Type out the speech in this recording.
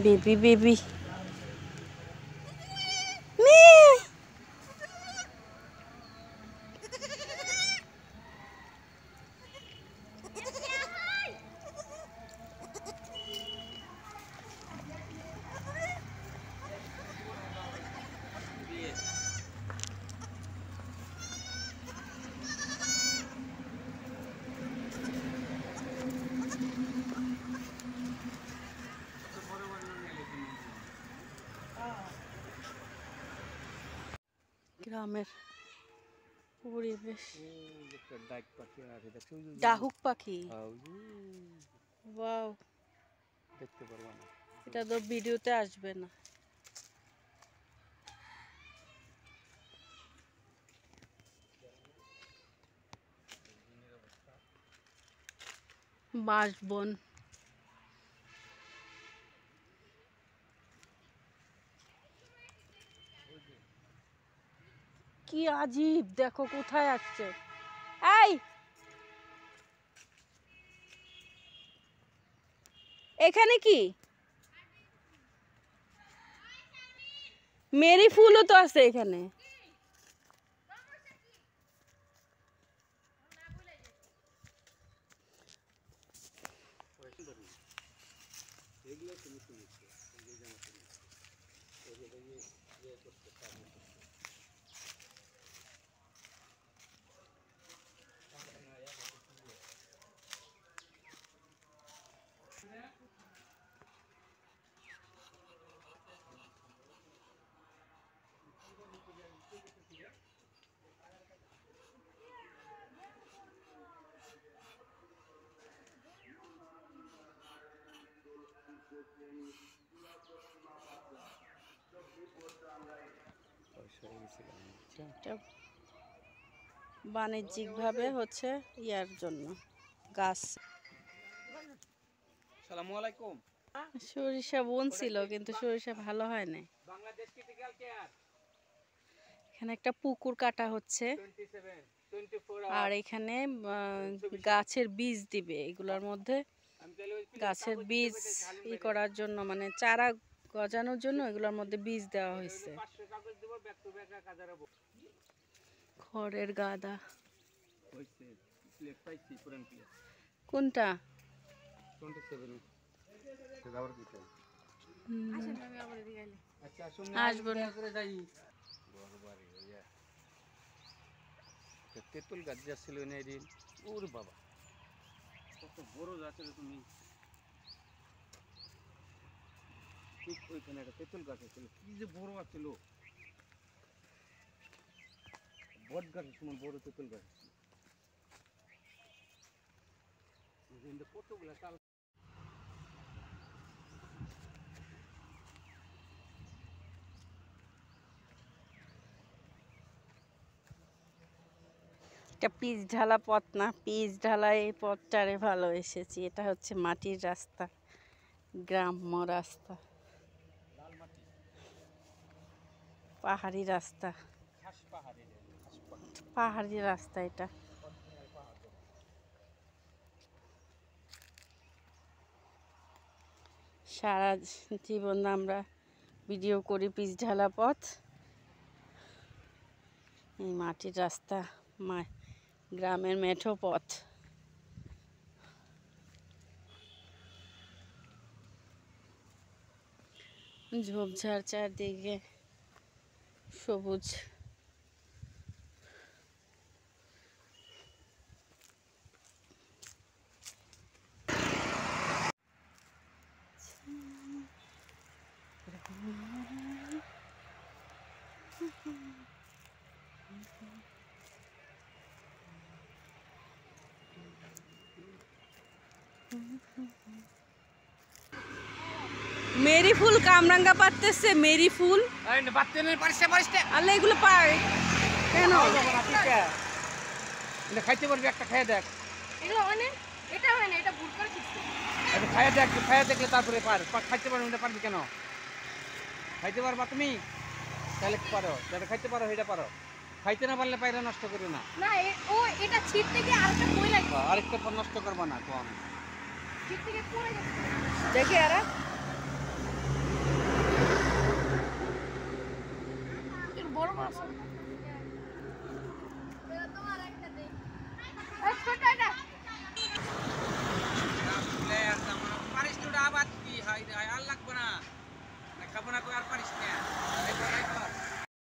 Baby baby গ্রামের পরিবেশ। ডাহুক পাখি, ওয়াও, দেখতে পারবো না, এটা তো ভিডিওতে আসবে না। বাঁশবন, কি আজীব, দেখো কোথায় আসছে। এই এখানে কি মেরি ফুলও তো আছে এখানে। বাণিজ্যিক ভাবে হচ্ছে ইয়ার জন্য গাছ। আসসালামু আলাইকুম। সরিষা বুনছিল কিন্তু সরিষা ভালো হয় না। এখানে একটা পুকুর কাটা হচ্ছে আর এখানে গাছের বীজ দিবে। এগুলোর মধ্যে গাছের বীজ ই করার জন্য, মানে চারা গজানোর জন্য এগুলোর মধ্যে বীজ দেওয়া হয়েছে। খড়ের গাদা কোনটা? আসবো না। তেঁতুল গাছ যাচ্ছিল এদিন, ওর বাবা কত বড় গাছ। তুমি ঠিক ওইখানে একটা তেঁতুল গাছ ছিল, কি যে বড় আছিল, বট গাছের সমান বড় তেঁতুল গাছ ছিল। কতগুলা চাল। এটা পিচ ঢালা পথ না, পিচ ঢালা এই পথটারে ভালো এসেছি। এটা হচ্ছে মাটির রাস্তা, গ্রাম্য রাস্তা, পাহাড়ি রাস্তা, পাহাড়ি রাস্তা। এটা সারা জীবন আমরা ভিডিও করি পিচ ঢালা পথ। এই মাটির রাস্তা, গ্রামের মেঠো পথ। ঝোপঝাড় চারদিকে সবুজ। মেরি ফুল কামরাঙ্গা পাততেছে, মেরি ফুল আল্লাহ এগুলো পায় কেন? খাইতে পারবি, একটা খাইয়ে দেখ। খাইয়ে দেখলে তারপরে খাইতে পারবি, পারবি কেন? খাইতে পারবা তুমি? তাহলে পারো, যাতে খাইতে পারো সেটা পারো। খাইতে না পারলে পায়রা নষ্ট করবে না। না ও এটা ছিট থেকে আরেকটা কই লাগবে, আরেকটা পর নষ্ট করবা না কম। ছিট থেকে পড়ে যাচ্ছে। দেখি আরে বড় মাছ তোমার একটা দেই ছোট এটা